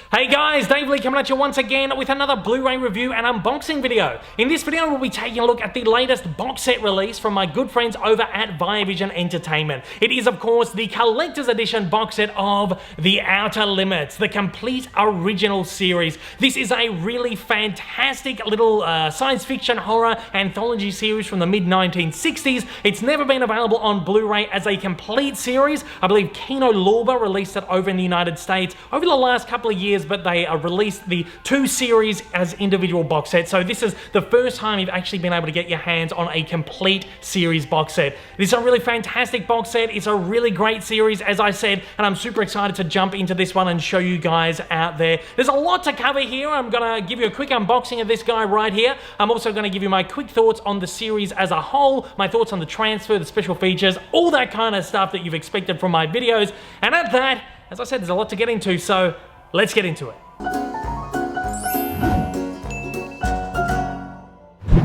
Hey guys, Dave Lee coming at you once again with another Blu-ray review and unboxing video. In this video, we'll be taking a look at the latest box set release from my good friends over at Vision Entertainment. It is, of course, the collector's edition box set of The Outer Limits, the complete original series. This is a really fantastic little science fiction horror anthology series from the mid-1960s. It's never been available on Blu-ray as a complete series. I believe Kino Lorber released it over in the United States over the last couple of years, but they released the two series as individual box sets. So this is the first time you've actually been able to get your hands on a complete series box set. This is a really fantastic box set. It's a really great series, as I said, and I'm super excited to jump into this one and show you guys out there. There's a lot to cover here. I'm gonna give you a quick unboxing of this guy right here. I'm also gonna give you my quick thoughts on the series as a whole, my thoughts on the transfer, the special features, all that kind of stuff that you've expected from my videos. And at that, as I said, there's a lot to get into, so let's get into it.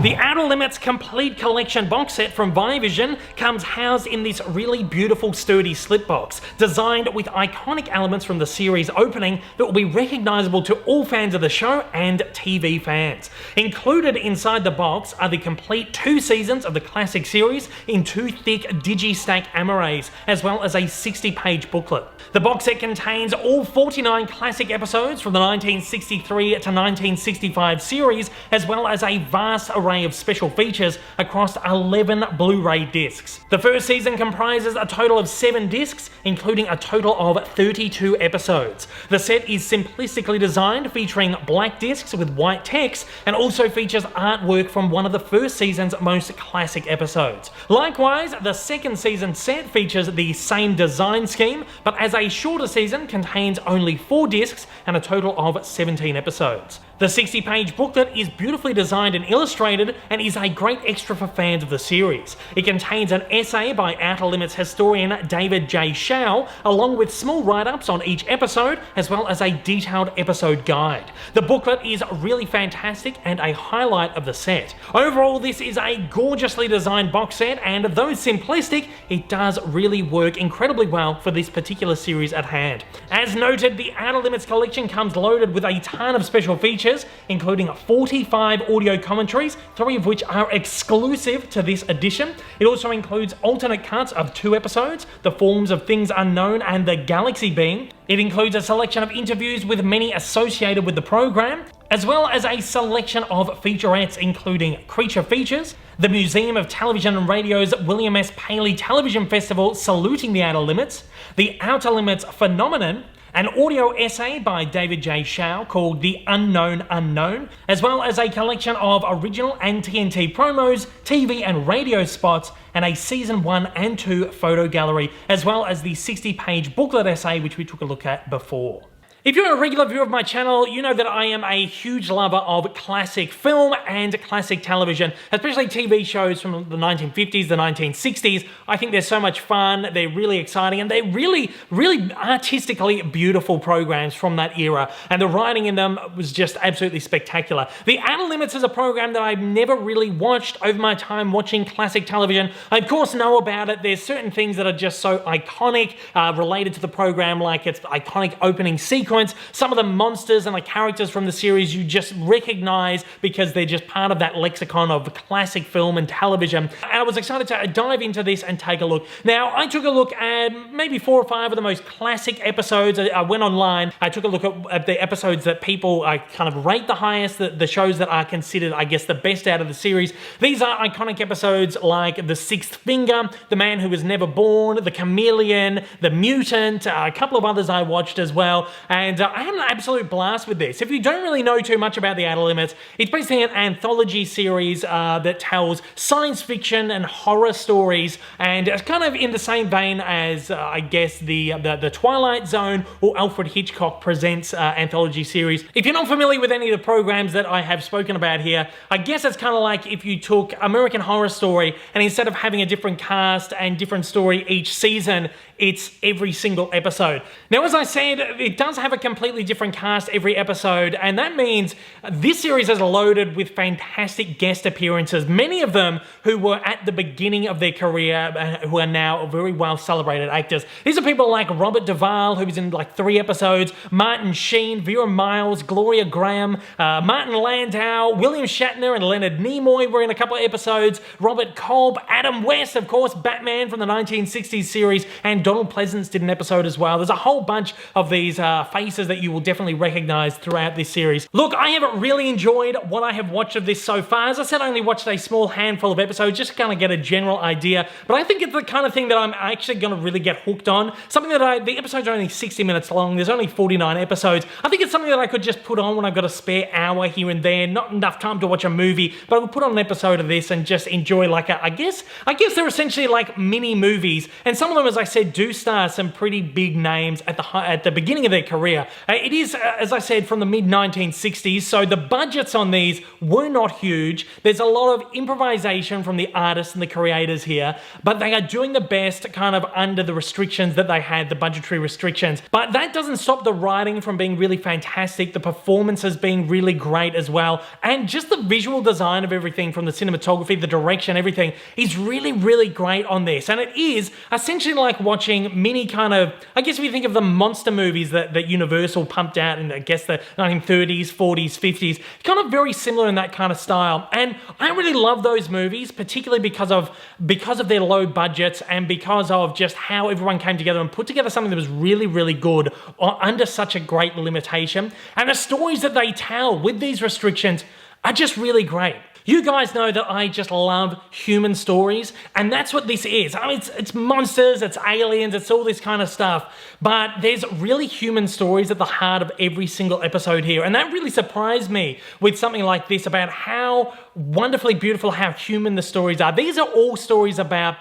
The Outer Limits Complete Collection box set from Vision comes housed in this really beautiful sturdy slipbox, designed with iconic elements from the series opening that will be recognizable to all fans of the show and TV fans. Included inside the box are the complete 2 seasons of the classic series in 2 thick digistack amarays, as well as a 60-page booklet. The box set contains all 49 classic episodes from the 1963 to 1965 series, as well as a vast array of special features across 11 Blu-ray discs. The first season comprises a total of 7 discs, including a total of 32 episodes. The set is simplistically designed, featuring black discs with white text, and also features artwork from one of the first season's most classic episodes. Likewise, the second season set features the same design scheme, but as a shorter season contains only 4 discs and a total of 17 episodes. The 60-page booklet is beautifully designed and illustrated and is a great extra for fans of the series. It contains an essay by Outer Limits historian David J. Shaw, along with small write-ups on each episode, as well as a detailed episode guide. The booklet is really fantastic and a highlight of the set. Overall, this is a gorgeously designed box set, and though simplistic, it does really work incredibly well for this particular series at hand. As noted, the Outer Limits collection comes loaded with a ton of special features, including 45 audio commentaries, 3 of which are exclusive to this edition. It also includes alternate cuts of 2 episodes, The Forms of Things Unknown and The Galaxy Beam. It includes a selection of interviews with many associated with the program, as well as a selection of featurettes including Creature Features, the Museum of Television and Radio's William S. Paley Television Festival saluting the Outer Limits, the Outer Limits Phenomenon, an audio essay by David J. Shaw called The Unknown Unknown, as well as a collection of original and TNT promos, TV and radio spots, and a season 1 and 2 photo gallery, as well as the 60-page booklet essay which we took a look at before. If you're a regular viewer of my channel, you know that I am a huge lover of classic film and classic television, especially TV shows from the 1950s, the 1960s. I think they're so much fun, they're really exciting, and they're really artistically beautiful programs from that era, and the writing in them was just absolutely spectacular. The Outer Limits is a program that I've never really watched over my time watching classic television. I of course know about it. There's certain things that are just so iconic related to the program, like its iconic opening sequence. Some of the monsters and the characters from the series you just recognize because they're just part of that lexicon of classic film and television. And I was excited to dive into this and take a look. Now, I took a look at maybe 4 or 5 of the most classic episodes. I went online, I took a look at the episodes that people kind of rate the highest, the shows that are considered, I guess, the best out of the series. These are iconic episodes like The Sixth Finger, The Man Who Was Never Born, The Chameleon, The Mutant, a couple of others I watched as well. And I had an absolute blast with this. If you don't really know too much about the Outer Limits, it's basically an anthology series that tells science fiction and horror stories, and it's kind of in the same vein as, I guess, the Twilight Zone or Alfred Hitchcock Presents anthology series. If you're not familiar with any of the programs that I have spoken about here, I guess it's kind of like if you took American Horror Story and instead of having a different cast and different story each season, it's every single episode. Now, as I said, it does have a completely different cast every episode, and that means this series is loaded with fantastic guest appearances, many of them who were at the beginning of their career, who are now very well celebrated actors. These are people like Robert Duvall, who was in like 3 episodes, Martin Sheen, Vera Miles, Gloria Graham, Martin Landau, William Shatner and Leonard Nimoy were in a couple of episodes, Robert Kolb, Adam West, of course, Batman from the 1960s series, and Donald Pleasance did an episode as well. There's a whole bunch of these faces that you will definitely recognize throughout this series. Look, I have really enjoyed what I have watched of this so far. As I said, I only watched a small handful of episodes just to kind of get a general idea, but I think it's the kind of thing that I'm actually going to really get hooked on. Something that the episodes are only 60 minutes long, there's only 49 episodes. I think it's something that I could just put on when I've got a spare hour here and there, not enough time to watch a movie, but I would put on an episode of this and just enjoy like I guess they're essentially like mini movies, and some of them, as I said, do star some pretty big names at the beginning of their career. It is, as I said, from the mid-1960s, so the budgets on these were not huge. There's a lot of improvisation from the artists and the creators here, but they are doing the best kind of under the restrictions that they had, the budgetary restrictions. But that doesn't stop the writing from being really fantastic, the performances being really great as well, and just the visual design of everything, from the cinematography, the direction, everything is really, really great on this. And it is essentially like watching mini kind of, I guess if you think of the monster movies that Universal pumped out in, I guess, the 1930s, 40s, 50s, kind of very similar in that kind of style. And I really love those movies, particularly because of their low budgets and because of just how everyone came together and put together something that was really, really good under such a great limitation. And the stories that they tell with these restrictions are just really great. You guys know that I just love human stories, and that's what this is. I mean, it's monsters, it's aliens, it's all this kind of stuff, but there's really human stories at the heart of every single episode here, and that really surprised me with something like this, about how wonderfully beautiful, how human the stories are. These are all stories about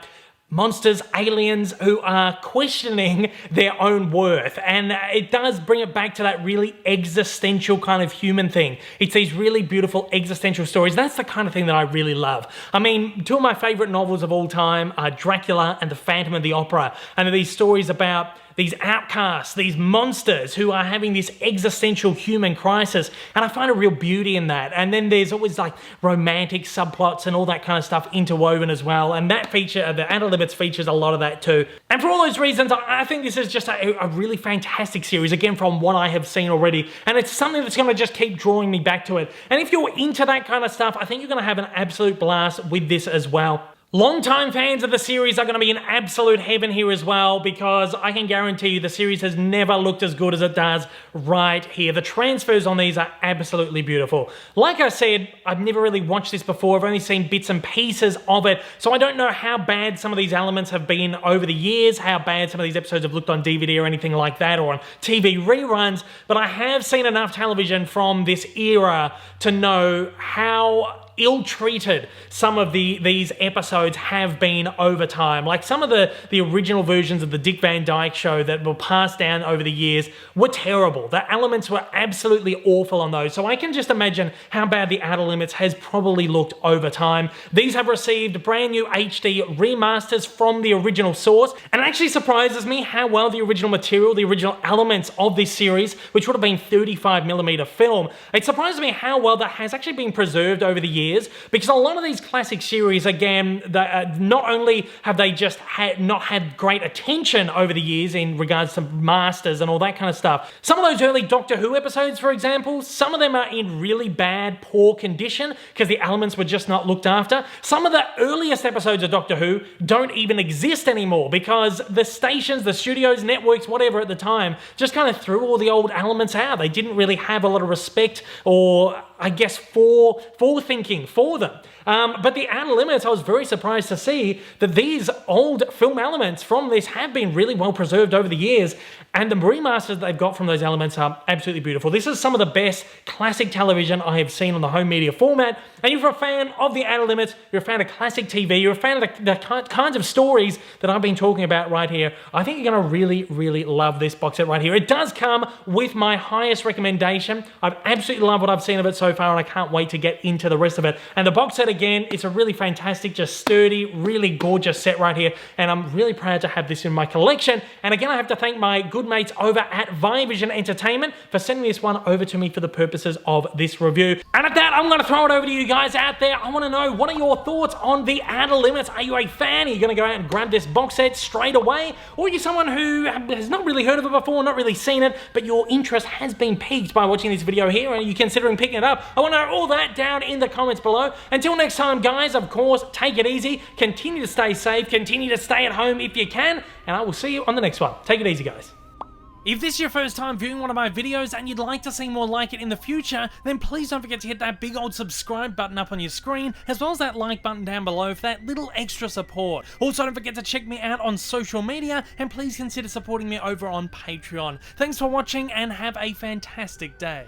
monsters, aliens who are questioning their own worth. And it does bring it back to that really existential kind of human thing. It's these really beautiful existential stories. That's the kind of thing that I really love. I mean, 2 of my favorite novels of all time are Dracula and The Phantom of the Opera. And they're these stories about these outcasts, these monsters who are having this existential human crisis, and I find a real beauty in that. And then there's always like romantic subplots and all that kind of stuff interwoven as well, and that feature, the Outer Limits, features a lot of that too. And for all those reasons, I think this is just a really fantastic series, again, from what I have seen already, and it's something that's going to just keep drawing me back to it. And if you're into that kind of stuff, I think you're going to have an absolute blast with this as well. Long-time fans of the series are going to be in absolute heaven here as well, because I can guarantee you the series has never looked as good as it does right here. The transfers on these are absolutely beautiful. Like I said, I've never really watched this before. I've only seen bits and pieces of it, so I don't know how bad some of these elements have been over the years, how bad some of these episodes have looked on DVD or anything like that, or on TV reruns, but I have seen enough television from this era to know how ill-treated some of these episodes have been over time. Like some of the original versions of the Dick Van Dyke Show that were passed down over the years were terrible. The elements were absolutely awful on those. So I can just imagine how bad the Outer Limits has probably looked over time. These have received brand new HD remasters from the original source, and it actually surprises me how well the original material, the original elements of this series, which would have been 35mm film, it surprises me how well that has actually been preserved over the years, because a lot of these classic series, again, not only have they just not had great attention over the years in regards to masters and all that kind of stuff. Some of those early Doctor Who episodes, for example, some of them are in really bad, poor condition because the elements were just not looked after. Some of the earliest episodes of Doctor Who don't even exist anymore because the stations, the studios, networks, whatever at the time, just kind of threw all the old elements out. They didn't really have a lot of respect or, I guess, forethinking for them. But the Outer Limits, I was very surprised to see that these old film elements from this have been really well preserved over the years, and the remasters they've got from those elements are absolutely beautiful. This is some of the best classic television I have seen on the home media format, and if you're a fan of the Outer Limits, you're a fan of classic TV, you're a fan of the kinds of stories that I've been talking about right here, I think you're going to really, really love this box set right here. It does come with my highest recommendation. I've absolutely loved what I've seen of it so far, and I can't wait to get into the rest of of it. And the box set, again, is a really fantastic, just sturdy, really gorgeous set right here, and I'm really proud to have this in my collection. And again, I have to thank my good mates over at Vivision Entertainment for sending this one over to me for the purposes of this review. And at that, I'm going to throw it over to you guys out there. I want to know, what are your thoughts on the Outer Limits? Are you a fan? Are you going to go out and grab this box set straight away? Or are you someone who has not really heard of it before, not really seen it, but your interest has been piqued by watching this video here, and are you considering picking it up? I want to know all that down in the comments below. Until next time, guys, of course, take it easy, continue to stay safe, continue to stay at home if you can, and I will see you on the next one. Take it easy, guys. If this is your first time viewing one of my videos and you'd like to see more like it in the future, then please don't forget to hit that big old subscribe button up on your screen, as well as that like button down below for that little extra support. Also, don't forget to check me out on social media, and please consider supporting me over on Patreon. Thanks for watching and have a fantastic day.